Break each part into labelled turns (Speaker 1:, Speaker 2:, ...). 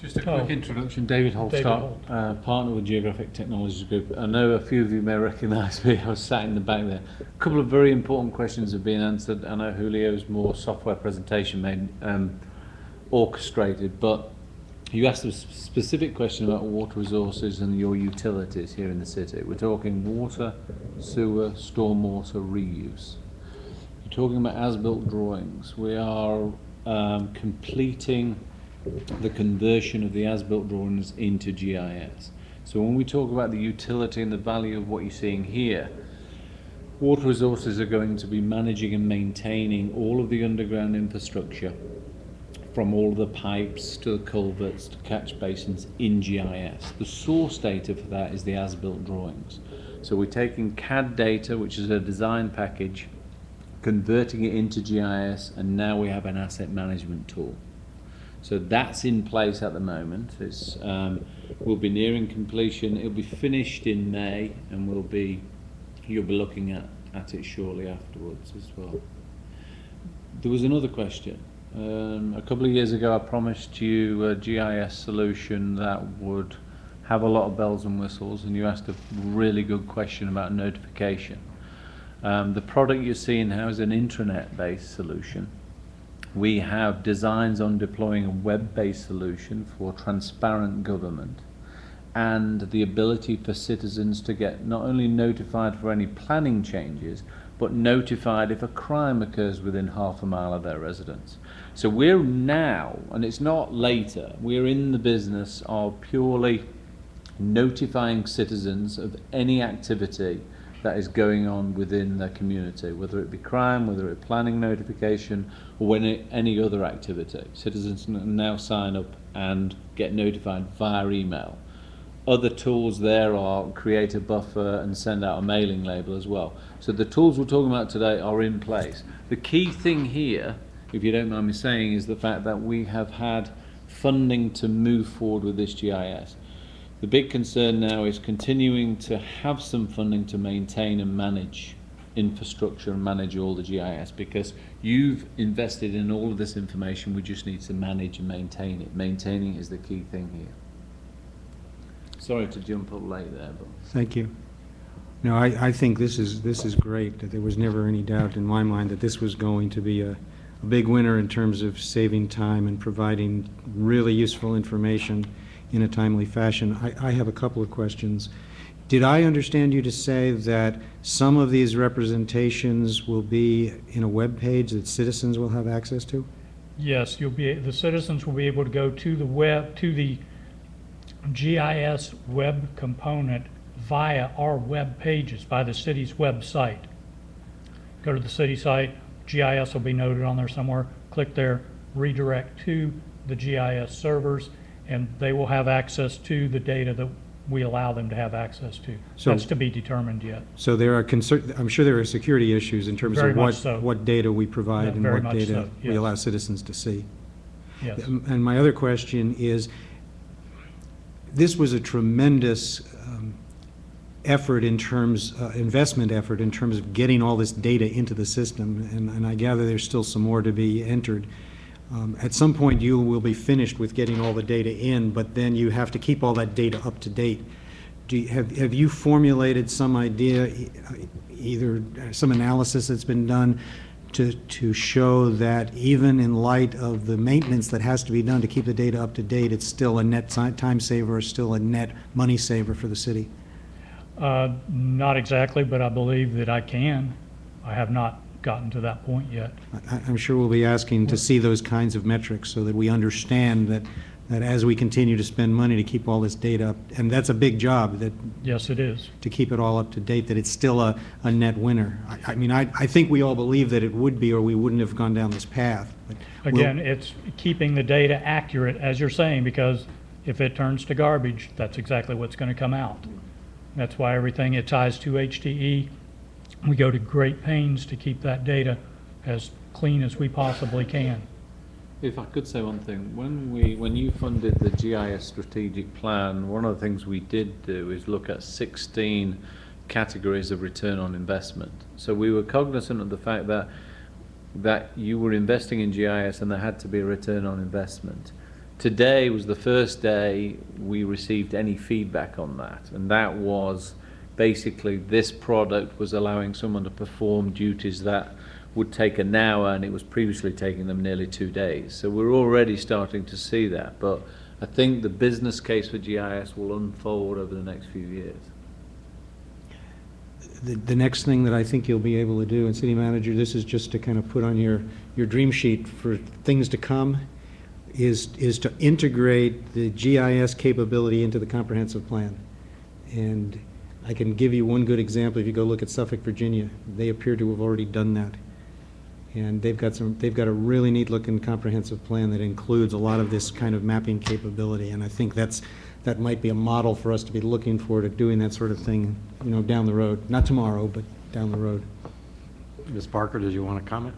Speaker 1: Just a quick introduction. David Holstart, partner with Geographic Technologies Group. I know a few of you may recognise me. I was sat in the back there. A couple of very important questions have been answered. I know Julio's more software presentation made orchestrated, but you asked a specific question about water resources and your utilities here in the city. We're talking water, sewer, stormwater reuse. You're talking about as-built drawings. We are completing the conversion of the as-built drawings into GIS. So when we talk about the utility and the value of what you're seeing here, water resources are going to be managing and maintaining all of the underground infrastructure, from all of the pipes to the culverts to catch basins in GIS. The source data for that is the as-built drawings. So we're taking CAD data, which is a design package, converting it into GIS, and now we have an asset management tool. So that's in place at the moment. It's we'll be nearing completion. It'll be finished in May, and you'll be looking at it shortly afterwards as well. There was another question. A couple of years ago I promised you a GIS solution that would have a lot of bells and whistles, and you asked a really good question about notification. The product you're seeing now is an intranet-based solution. We have designs on deploying a web-based solution for transparent government and the ability for citizens to get not only notified for any planning changes, but notified if a crime occurs within half a mile of their residence. So we're now, and it's not later, we're in the business of purely notifying citizens of any activity that is going on within their community, whether it be crime, whether it be planning notification, or any other activity. Citizens can now sign up and get notified via email. Other tools there are create a buffer and send out a mailing label as well. So the tools we're talking about today are in place. The key thing here, if you don't mind me saying, is the fact that we have had funding to move forward with this GIS. The big concern now is continuing to have some funding to maintain and manage infrastructure and manage all the GIS, because you've invested in all of this information. We just need to manage and maintain it. Maintaining is the key thing here. Sorry to jump up late there, but
Speaker 2: thank you. No, I think this is great. There was never any doubt in my mind that this was going to be a big winner in terms of saving time and providing really useful information in a timely fashion. I have a couple of questions. Did I understand you to say that some of these representations will be in a web page that citizens will have access to?
Speaker 3: Yes, the citizens will be able to go to the web, to the GIS web component via our web pages, by the city's website. Go to the city site, GIS will be noted on there somewhere, click there, redirect to the GIS servers, and they will have access to the data that we allow them to have access to. So that's to be determined yet.
Speaker 2: So there are I'm sure there are security issues in terms of what data we provide and what data we allow citizens to see.
Speaker 3: Yes.
Speaker 2: And my other question is, this was a tremendous effort in terms, investment effort in terms of getting all this data into the system, and I gather there's still some more to be entered. At some point you will be finished with getting all the data in, but then you have to keep all that data up to date. Have you formulated some idea, either some analysis that's been done to show that even in light of the maintenance that has to be done to keep the data up to date, it's still a net time saver, or still a net money saver for the city?
Speaker 3: Not exactly, but I believe that I can. I have not gotten to that point yet.
Speaker 2: I'm sure we'll be asking to see those kinds of metrics so that we understand that as we continue to spend money to keep all this data up, and that's a big job, that
Speaker 3: yes, it is,
Speaker 2: to keep it all up to date, that it's still a net winner. I mean, I think we all believe that it would be, or we wouldn't have gone down this path. But
Speaker 3: again, it's keeping the data accurate, as you're saying, because if it turns to garbage, that's exactly what's going to come out. That's why everything, it ties to HTE. We go to great pains to keep that data as clean as we possibly can.
Speaker 1: if I could say one thing, when you funded the GIS strategic plan, one of the things we did do is look at 16 categories of return on investment. So we were cognizant of the fact that you were investing in GIS and there had to be a return on investment. Today was the first day we received any feedback on that, and that was basically this product was allowing someone to perform duties that would take an hour, and it was previously taking them nearly 2 days. So we're already starting to see that, but I think the business case for GIS will unfold over the next few years.
Speaker 2: The next thing that I think you'll be able to do, and City Manager, this is just to kind of put on your dream sheet for things to come, is to integrate the GIS capability into the comprehensive plan. And I can give you one good example. If you go look at Suffolk, Virginia, they appear to have already done that. And they've got a really neat looking comprehensive plan that includes a lot of this kind of mapping capability. And I think that might be a model for us to be looking for, to doing that sort of thing, you know, down the road. Not tomorrow, but down the road.
Speaker 4: Ms. Parker, did you want to comment?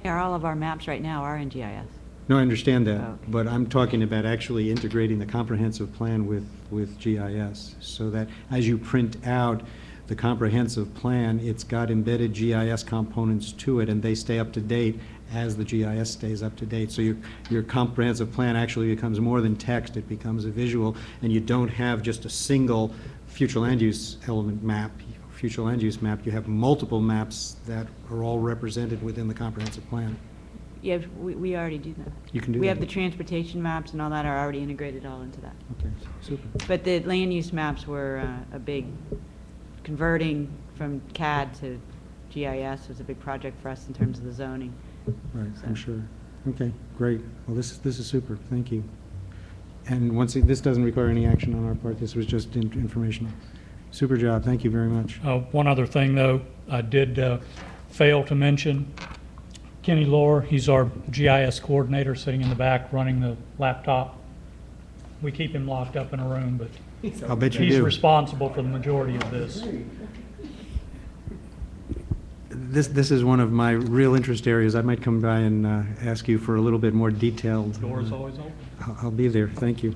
Speaker 5: Yeah, all of our maps right now are in GIS.
Speaker 2: No, I understand that,
Speaker 5: Okay.
Speaker 2: but I'm talking about actually integrating the comprehensive plan with GIS, so that as you print out the comprehensive plan, it's got embedded GIS components to it, and they stay up to date as the GIS stays up to date. So your comprehensive plan actually becomes more than text, it becomes a visual, and you don't have just a single future land use element map, future land use map. You have multiple maps that are all represented within the comprehensive plan.
Speaker 5: Yeah, we already do that.
Speaker 2: You can do that?
Speaker 5: We have the transportation maps and all that are already integrated all into that.
Speaker 2: Okay, super.
Speaker 5: But the land use maps were a big, converting from CAD to GIS was a big project for us in terms of the zoning.
Speaker 2: Right, I'm
Speaker 5: So-
Speaker 2: sure. Okay, great. Well, this is super. Thank you. And once again, this doesn't require any action on our part. This was just informational. Super job. Thank you very much.
Speaker 3: One other thing, though, I did fail to mention, Kenny Lohr, he's our GIS coordinator, sitting in the back running the laptop. We keep him locked up in a room, but
Speaker 2: I'll bet you
Speaker 3: he's
Speaker 2: do.
Speaker 3: responsible for the majority of this.
Speaker 2: This is one of my real interest areas. I might come by and ask you for a little bit more detailed.
Speaker 3: Door's always open.
Speaker 2: I'll be there. Thank you.